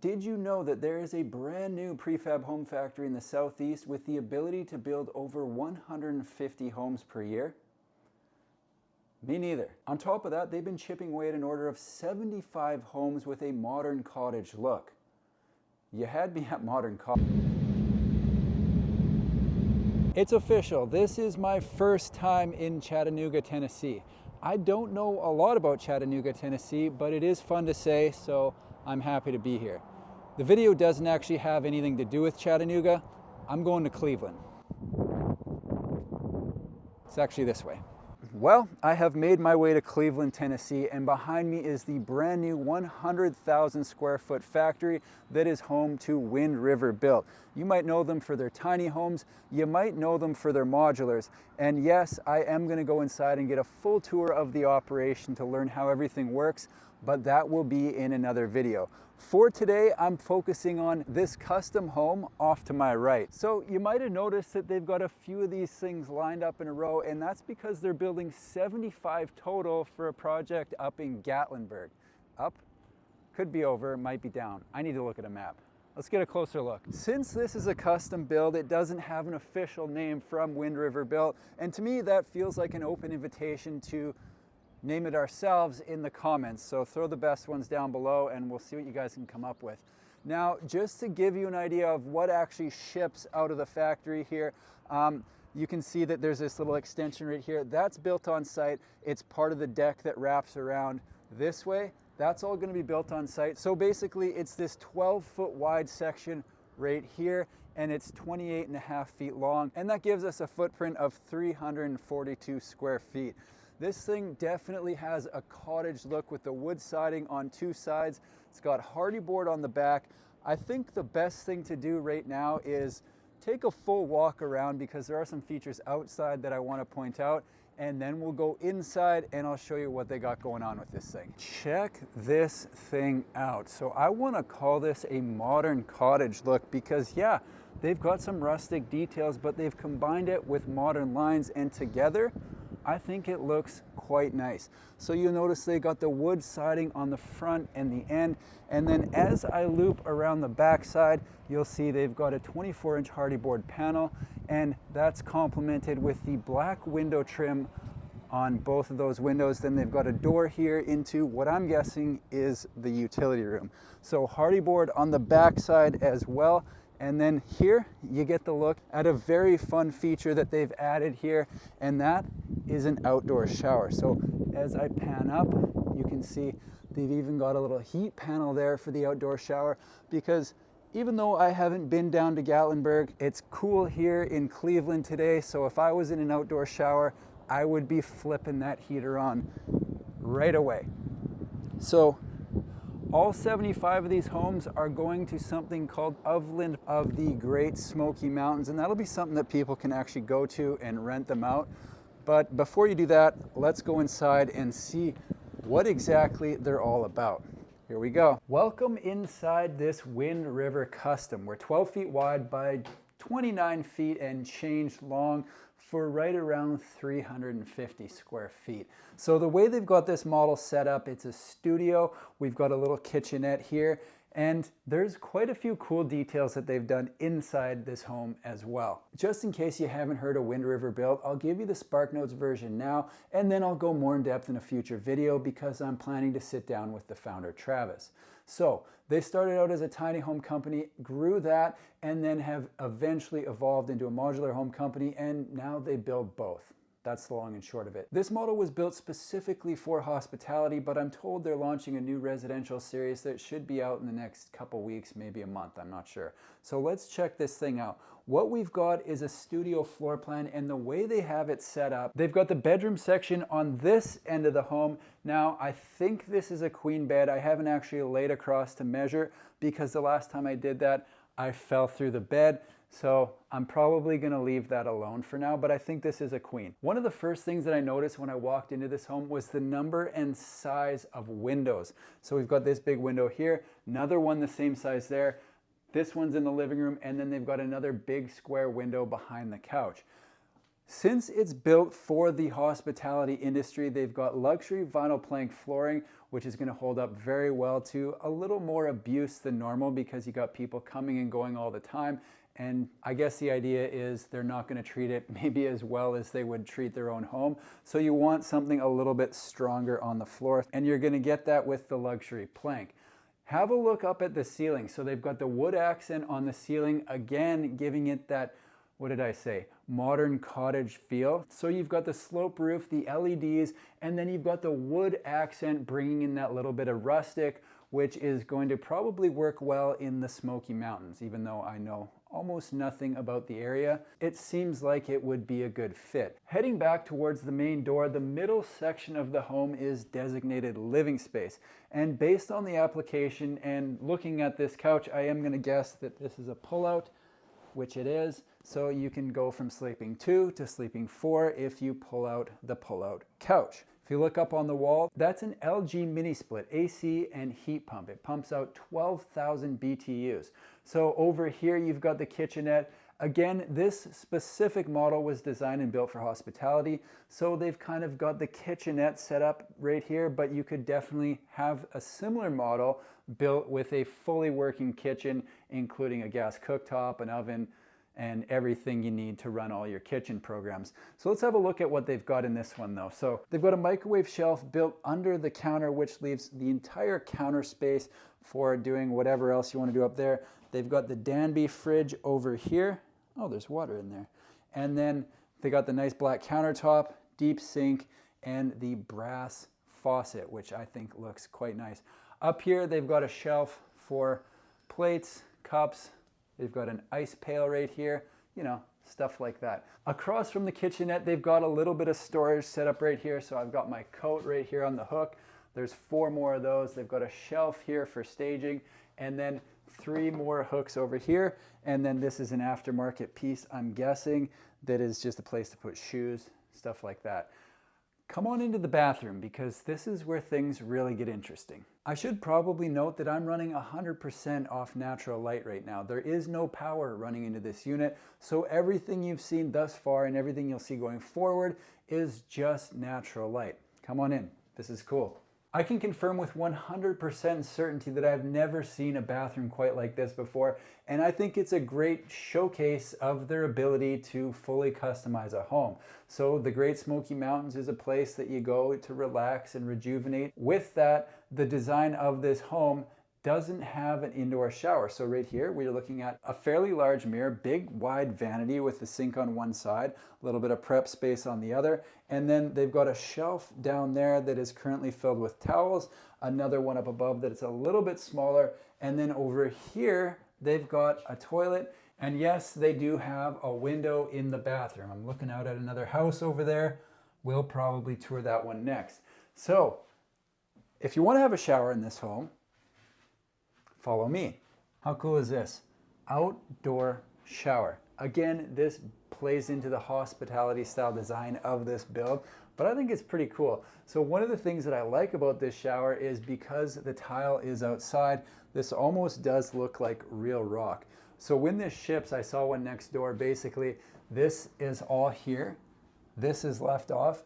did you know that there is a brand new prefab home factory in the Southeast with the ability to build over 150 homes per year? Me neither. On top of that, they've been chipping away at an order of 75 homes with a modern cottage look. You had me at modern cottage. It's official. This is my first time in Chattanooga, Tennessee. I don't know a lot about Chattanooga, Tennessee, but it is fun to say, so I'm happy to be here. The video doesn't actually have anything to do with Chattanooga. I'm going to Cleveland. It's actually this way. Well, I have made my way to Cleveland, Tennessee, and behind me is the brand new 100,000 square foot factory that is home to Wind River Built. You might know them for their tiny homes, you might know them for their modulars, and yes, I am going to go inside and get a full tour of the operation to learn how everything works, but that will be in another video. For today, I'm focusing on this custom home off to my right. So you might have noticed that they've got a few of these things lined up in a row, and that's because they're building 75 total for a project up in Gatlinburg. Up, could be over, might be down. I need to look at a map. Let's get a closer look. Since this is a custom build, it doesn't have an official name from Wind River Built, and to me that feels like an open invitation to name it ourselves in the comments. So throw the best ones down below and we'll see what you guys can come up with. Now, just to give you an idea of what actually ships out of the factory here, you can see that there's this little extension right here. That's built on site. It's part of the deck that wraps around this way. That's all gonna be built on site. So basically it's this 12-foot wide section right here, and it's 28.5 feet long. And that gives us a footprint of 342 square feet. This thing definitely has a cottage look with the wood siding on two sides. It's got hardy board on the back. I think the best thing to do right now is take a full walk around because there are some features outside that I want to point out, and then we'll go inside and I'll show you what they got going on with this thing. Check this thing out. So I want to call this a modern cottage look because yeah, they've got some rustic details, but they've combined it with modern lines, and together I think it looks quite nice. So you'll notice they got the wood siding on the front and the end, and then as I loop around the back side, you'll see they've got a 24-inch hardy board panel, and that's complemented with the black window trim on both of those windows. Then they've got a door here into what I'm guessing is the utility room. So hardy board on the back side as well. And then here you get the look at a very fun feature that they've added here, and that is an outdoor shower. So as I pan up, you can see they've even got a little heat panel there for the outdoor shower, because even though I haven't been down to Gatlinburg, it's cool here in Cleveland today. So if I was in an outdoor shower, I would be flipping that heater on right away. So all 75 of these homes are going to something called Upland of the Great Smoky Mountains, and that'll be something that people can actually go to and rent them out. But before you do that, let's go inside and see what exactly they're all about. Here we go. Welcome inside this Wind River Custom. We're 12 feet wide by 29 feet and change long for right around 350 square feet. So the way they've got this model set up, it's a studio. We've got a little kitchenette here, and there's quite a few cool details that they've done inside this home as well. Just in case you haven't heard of Wind River Built, I'll give you the SparkNotes version now, and then I'll go more in depth in a future video because I'm planning to sit down with the founder, Travis. So they started out as a tiny home company, grew that, and then have eventually evolved into a modular home company, and now they build both. That's the long and short of it. This model was built specifically for hospitality, but I'm told they're launching a new residential series that should be out in the next couple weeks, maybe a month, I'm not sure. So let's check this thing out. What we've got is a studio floor plan, and the way they have it set up, they've got the bedroom section on this end of the home. Now, I think this is a queen bed. I haven't actually laid across to measure because the last time I did that, I fell through the bed. So I'm probably gonna leave that alone for now, but I think this is a queen. One of the first things that I noticed when I walked into this home was the number and size of windows. So we've got this big window here, another one the same size there. This one's in the living room, and then they've got another big square window behind the couch. Since it's built for the hospitality industry, they've got luxury vinyl plank flooring, which is going to hold up very well to a little more abuse than normal because you got people coming and going all the time. And I guess the idea is they're not going to treat it maybe as well as they would treat their own home. So you want something a little bit stronger on the floor, and you're going to get that with the luxury plank. Have a look up at the ceiling. So they've got the wood accent on the ceiling, again, giving it that, what did I say, modern cottage feel. So you've got the slope roof, the LEDs, and then you've got the wood accent bringing in that little bit of rustic, which is going to probably work well in the Smoky Mountains. Even though I know almost nothing about the area, it seems like it would be a good fit. Heading back towards the main door, the middle section of the home is designated living space. And based on the application and looking at this couch, I am gonna guess that this is a pullout, which it is. So you can go from sleeping 2 to sleeping 4 if you pull out the pullout couch. If you look up on the wall, that's an LG mini split AC and heat pump. It pumps out 12,000 BTUs. So over here, you've got the kitchenette. Again, this specific model was designed and built for hospitality. So they've kind of got the kitchenette set up right here, but you could definitely have a similar model built with a fully working kitchen, including a gas cooktop, an oven, and everything you need to run all your kitchen programs. So let's have a look at what they've got in this one though. So they've got a microwave shelf built under the counter, which leaves the entire counter space for doing whatever else you want to do up there. They've got the Danby fridge over here. Oh, there's water in there. And then they got the nice black countertop, deep sink, and the brass faucet, which I think looks quite nice. Up here, they've got a shelf for plates, cups. They've got an ice pail right here, you know, stuff like that. Across from the kitchenette, they've got a little bit of storage set up right here. So I've got my coat right here on the hook. There's 4 more of those. They've got a shelf here for staging, and then 3 more hooks over here. And then this is an aftermarket piece, I'm guessing, that is just a place to put shoes, stuff like that. Come on into the bathroom because this is where things really get interesting. I should probably note that I'm running 100% off natural light right now. There is no power running into this unit, so everything you've seen thus far and everything you'll see going forward is just natural light. Come on in, this is cool. I can confirm with 100% certainty that I've never seen a bathroom quite like this before, and I think it's a great showcase of their ability to fully customize a home. So the Great Smoky Mountains is a place that you go to relax and rejuvenate. With that, the design of this home doesn't have an indoor shower. So right here, we're looking at a fairly large mirror, big wide vanity with the sink on one side, a little bit of prep space on the other. And then they've got a shelf down there that is currently filled with towels, another one up above that is a little bit smaller. And then over here, they've got a toilet. And yes, they do have a window in the bathroom. I'm looking out at another house over there. We'll probably tour that one next. So if you want to have a shower in this home, follow me. How cool is this? Outdoor shower. Again, this plays into the hospitality style design of this build, but I think it's pretty cool. So one of the things that I like about this shower is because the tile is outside, this almost does look like real rock. So when this ships, I saw one next door, basically this is all here, this is left off,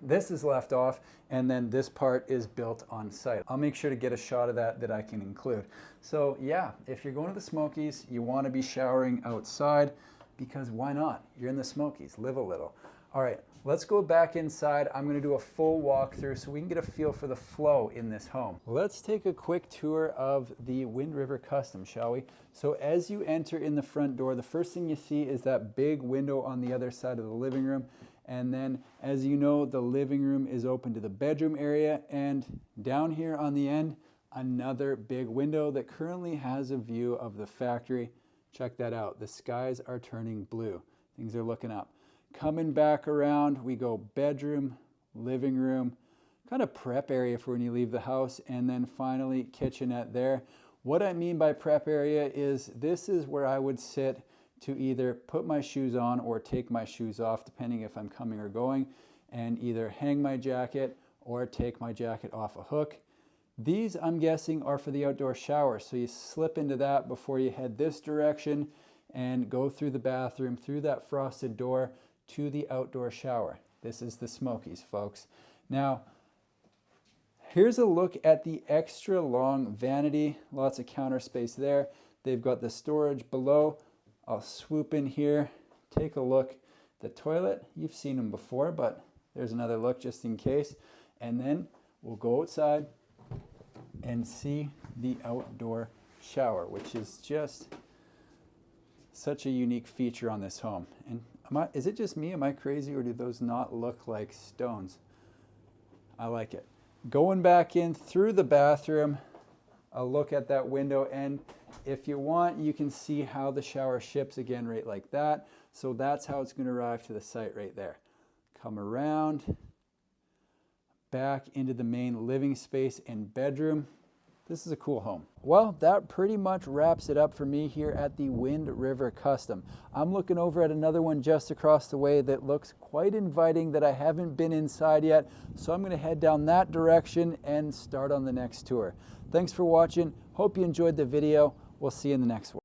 this is left off, and then this part is built on site. I'll make sure to get a shot of that I can include. So yeah, if you're going to the Smokies, you want to be showering outside because why not? You're in the Smokies, live a little. All right, let's go back inside. I'm going to do a full walkthrough so we can get a feel for the flow in this home. Let's take a quick tour of the Wind River Custom, shall we? So as you enter in the front door, the first thing you see is that big window on the other side of the living room. And then, as you know, the living room is open to the bedroom area, and down here on the end, another big window that currently has a view of the factory. Check that out. The skies are turning blue. Things are looking up. Coming back around, we go bedroom, living room, kind of prep area for when you leave the house, and then finally kitchenette there. What I mean by prep area is this is where I would sit to either put my shoes on or take my shoes off, depending if I'm coming or going, and either hang my jacket or take my jacket off a hook. These, I'm guessing, are for the outdoor shower. So you slip into that before you head this direction and go through the bathroom, through that frosted door to the outdoor shower. This is the Smokies, folks. Now, here's a look at the extra long vanity. Lots of counter space there. They've got the storage below. I'll swoop in here, take a look. The toilet, you've seen them before, but there's another look just in case. And then we'll go outside and see the outdoor shower, which is just such a unique feature on this home. And is it just me? Am I crazy, or do those not look like stones? I like it. Going back in through the bathroom, a look at that window, and if you want, you can see how the shower ships again right like that. So that's how it's going to arrive to the site right there. Come around, back into the main living space and bedroom. This is a cool home. Well, that pretty much wraps it up for me here at the Wind River Custom. I'm looking over at another one just across the way that looks quite inviting that I haven't been inside yet. So I'm going to head down that direction and start on the next tour. Thanks for watching. Hope you enjoyed the video. We'll see you in the next one.